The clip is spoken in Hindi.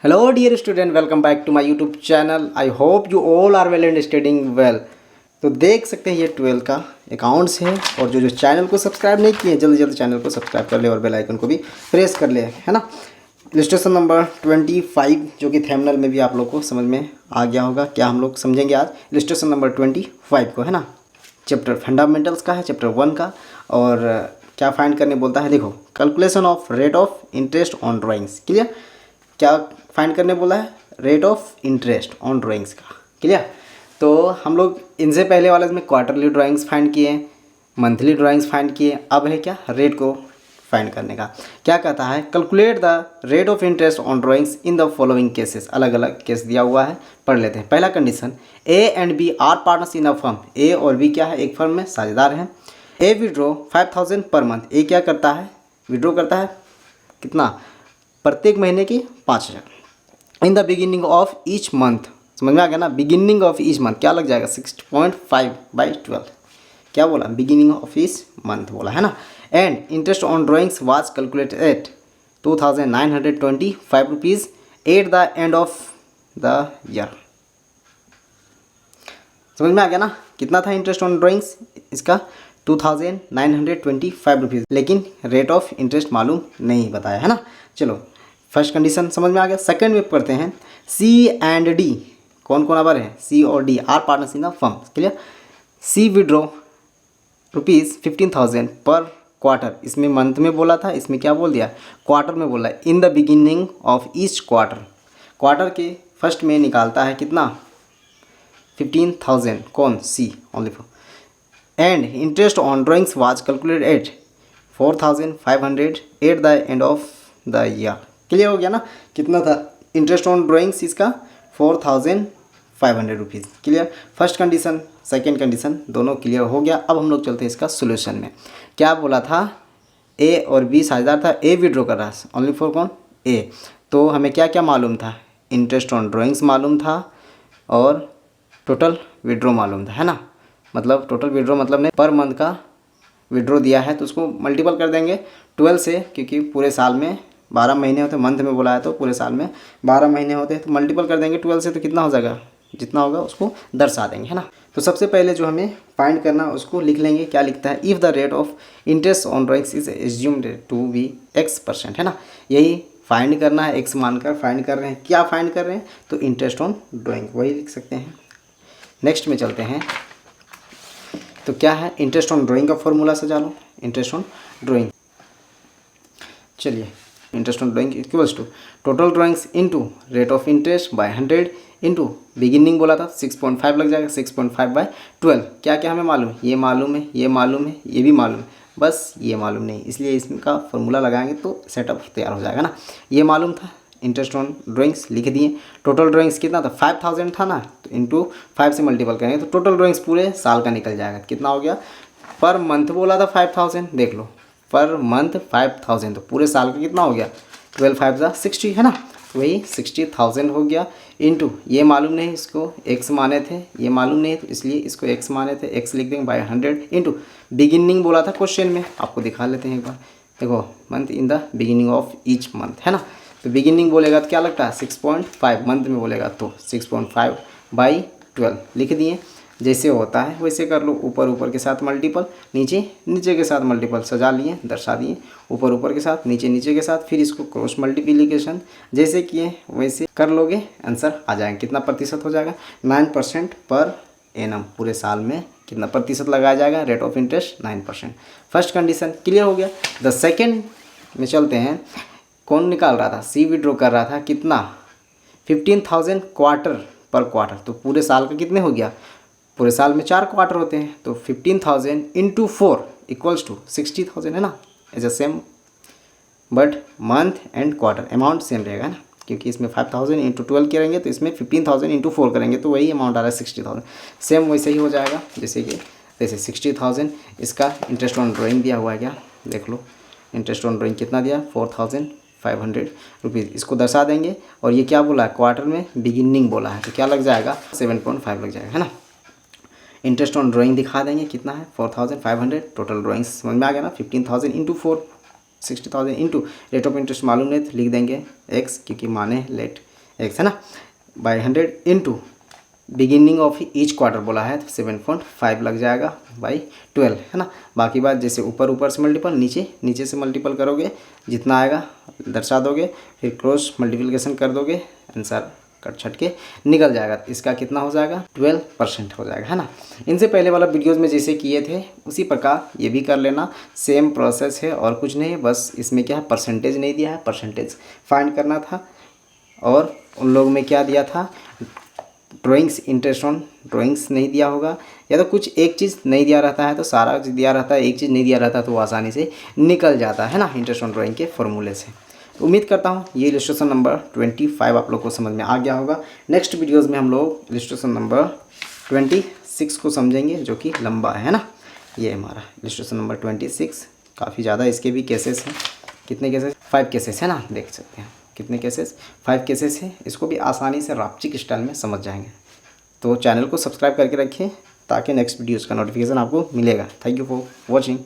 Hello dear student, welcome back to my YouTube channel. I hope you all are well and studying well. तो देख सकते हैं ये 12 का अकाउंट्स है और जो चैनल को सब्सक्राइब नहीं किए जल्दी जल्दी चैनल को सब्सक्राइब कर ले और बेल आइकन को भी प्रेस कर ले, है ना। इलस्ट्रेशन नंबर 25 जो कि थंबनेल में भी आप लोग को समझ में आ गया होगा क्या हम लोग समझेंगे आज इलस्ट्रेशन नंबर 25 को, है ना। चैप्टर फंडामेंटल्स का है, चैप्टर 1 का। और क्या फाइंड करने बोलता है, देखो calculation of rate of interest on drawings. Clear, क्या फाइंड करने बोला है, rate of interest on drawings का। क्लियर, तो हम लोग इनसे पहले वाले में क्वार्टरली ड्राइंग्स फाइंड किए, मंथली ड्राइंग्स फाइंड किए, अब है क्या रेट को फाइंड करने का। क्या कहता है, calculate the rate of interest on drawings in the following cases. अलग अलग केस दिया हुआ है, पढ़ लेते हैं। पहला condition, A and B are partners in a firm. A और बी क्या है, एक फर्म में साझेदार हैं। ए विड्रॉ 5000 पर मंथ। ए क्या करता है, विड्रॉ करता है कितना, प्रत्येक महीने की 5000 इन the beginning of each month. समझ में आ गया ना, बिगिनिंग ऑफ ईच मंथ क्या लग जाएगा 6.5/12। क्या बोला, बिगिनिंग ऑफ ईच मंथ बोला, है ना। And interest on drawings was calculated eight 2925 rupees eight the end of the year. समझ में आ गया ना, कितना था इंटरेस्ट ऑन ड्राइंग्स इसका 2925 रुपीज़, लेकिन रेट ऑफ इंटरेस्ट मालूम नहीं बताया, है ना। चलो फर्स्ट कंडीशन समझ में आ गया। सेकंड में पढ़ते हैं, सी एंड डी कौन कौन आवर है, सी और D are partners in the firm. Clear, C withdraw ₹15,000 per quarter. इसमें मंथ में बोला था, इसमें क्या बोल दिया, क्वार्टर में बोला है। In the beginning of each quarter, quarter के फर्स्ट में निकालता है कितना 15,000, कौन, C only for. And interest on drawings was calculated at 4,500 at the end of the year. Clear हो गया ना, कितना था इंटरेस्ट ऑन ड्राइंग्स इसका 4,500 rupees. Clear, first condition second condition दोनों क्लियर हो गया। अब हम लोग चलते हैं इसका सोल्यूशन में। क्या बोला था, ए और बी साझेदार था, ए विड्रॉ कर रहा है ओनली फॉर कौन, ए। तो हमें क्या क्या मालूम था, इंटरेस्ट ऑन ड्राइंग्स मालूम था और टोटल विड्रॉ मालूम था, है ना। मतलब टोटल विड्रॉ मतलब नहीं, पर मंथ का विड्रॉ दिया है तो उसको मल्टीपल कर देंगे 12 से, क्योंकि पूरे साल में 12 महीने होते हैं, मंथ में बोला है तो पूरे साल में 12 महीने होते हैं, तो मल्टीपल कर देंगे 12 से, तो कितना हो जाएगा, जितना होगा उसको दर्शा देंगे, है ना। तो सबसे पहले जो हमें फाइंड करना उसको लिख लेंगे। क्या लिखता है, if the rate of interest on drawings is assumed to be X%, है ना। यही फाइंड करना है, एक्स मानकर फाइंड कर रहे हैं। क्या फाइंड कर रहे हैं, तो इंटरेस्ट ऑन ड्राइंग, वही लिख सकते हैं। नेक्स्ट में चलते हैं, तो क्या है, इंटरेस्ट ऑन ड्राइंग का फॉर्मूला सजा लो। इंटरेस्ट ऑन ड्राइंग, चलिए, interest on drawing equals to total drawings into rate of interest by 100 into beginning बोला था 6.5 लग जाएगा, 6.5/12। क्या क्या हमें मालूम है, ये मालूम है, ये मालूम है, ये भी मालूम है, बस ये मालूम नहीं, इसलिए इसका फॉर्मूला लगाएंगे तो सेटअप तैयार हो जाएगा ना। ये मालूम था, इंटरेस्ट ऑन ड्राइंग्स लिख दिए। टोटल ड्राइंग्स कितना था, 5,000 था ना, तो इंटू 5 से मल्टीपल करेंगे तो टोटल ड्राइंग्स पूरे साल का निकल जाएगा। कितना हो गया, पर मंथ बोला था 5,000, देख लो पर मंथ 5,000, तो पूरे साल का कितना हो गया 12 5 60, है ना। वही 60,000 हो गया इंटू, ये मालूम नहीं इसको एक्स माने थे, ये मालूम नहीं तो इसलिए इसको एक्स माने थे, एक्स लिख देंगे बाय 100 इंटू बिगिनिंग बोला था क्वेश्चन में, आपको दिखा लेते हैं एक बार। देखो month in the beginning of each month, है ना। तो बिगिनिंग बोलेगा तो क्या लगता है 6.5, मंथ में बोलेगा तो 6.5/12 लिख दिए। जैसे होता है वैसे कर लो, ऊपर ऊपर के साथ मल्टीपल, नीचे नीचे के साथ मल्टीपल, सजा लिए, दर्शा दिए, ऊपर ऊपर के साथ, नीचे नीचे के साथ, फिर इसको क्रॉस मल्टीप्लिकेशन जैसे किए वैसे कर लोगे, आंसर आ जाएगा। कितना प्रतिशत हो जाएगा, 9% पर एनम, पूरे साल में कितना प्रतिशत लगाया जाएगा, rate of interest 9%। First condition clear हो गया। द सेकेंड में चलते हैं, कौन निकाल रहा था, सी विड्रॉ कर रहा था कितना 15,000 क्वार्टर पर क्वार्टर, तो पूरे साल का कितने हो गया, पूरे साल में 4 क्वार्टर होते हैं, तो 15,000 इंटू 4 इक्वल्स टू 60,000, है ना। As a same but month and quarter amount same रहेगा ना, क्योंकि इसमें 5,000 इंटू 12 करेंगे तो इसमें 15,000 इंटू 4 करेंगे तो वही अमाउंट आ रहा है 60,000। सेम वैसे ही हो जाएगा जैसे 60,000। इसका इंटरेस्ट ऑन ड्राइंग दिया हुआ है, क्या देख लो, इंटरेस्ट ऑन ड्राइंग कितना दिया 4,500 रुपीज़, इसको दर्शा देंगे। और ये क्या बोला है, क्वार्टर में बिगिनिंग बोला है, तो क्या लग जाएगा 7.5 लग जाएगा, है ना। इंटरेस्ट ऑन ड्राइंग दिखा देंगे कितना है 4,500, टोटल ड्राइंग्स समझ में आ गया ना, 15,000 into 4 60,000 into rate of interest मालूम नहीं तो लिख देंगे एक्स, क्योंकि माने लेट x है ना, by 100 into beginning of each quarter बोला है तो 7.5 लग जाएगा बाई 12 है ना। बाकी बात जैसे ऊपर ऊपर से मल्टीपल, नीचे नीचे से मल्टीपल करोगे, जितना आएगा दर्शा दोगे, फिर क्रॉस मल्टीप्लिकेशन कर दोगे, आंसर कट छट के निकल जाएगा। इसका कितना हो जाएगा 12% हो जाएगा है ना। इनसे पहले वाला वीडियोस में जैसे किए थे उसी प्रकार ये भी कर लेना, सेम प्रोसेस है और कुछ नहीं है, बस इसमें क्या है परसेंटेज नहीं दिया है, परसेंटेज फाइंड करना था। और उन लोगों में क्या दिया था, ड्राइंग्स, इंटरेस्ट ऑन ड्राइंग्स नहीं दिया होगा, या तो कुछ एक चीज़ नहीं दिया रहता है तो सारा दिया रहता है, एक चीज़ नहीं दिया रहता तो वो आसानी से निकल जाता है ना इंटरेस्ट ऑन ड्राइंग के फॉर्मूले से। तो उम्मीद करता हूँ ये इलस्ट्रेशन नंबर 25 आप लोग को समझ में आ गया होगा। नेक्स्ट वीडियोज़ में हम लोग इलस्ट्रेशन नंबर 26 को समझेंगे जो कि लंबा है ना। ये हमारा इलस्ट्रेशन नंबर 26, काफ़ी ज़्यादा इसके भी केसेस हैं। कितने केसेस, 5 केसेस है ना, देख सकते हैं कितने केसेस, 5 केसेस हैं। इसको भी आसानी से रापचिक स्टाइल में समझ जाएंगे। तो चैनल को सब्सक्राइब करके रखिए ताकि नेक्स्ट वीडियोज़ का नोटिफिकेशन आपको मिलेगा। Thank you for watching.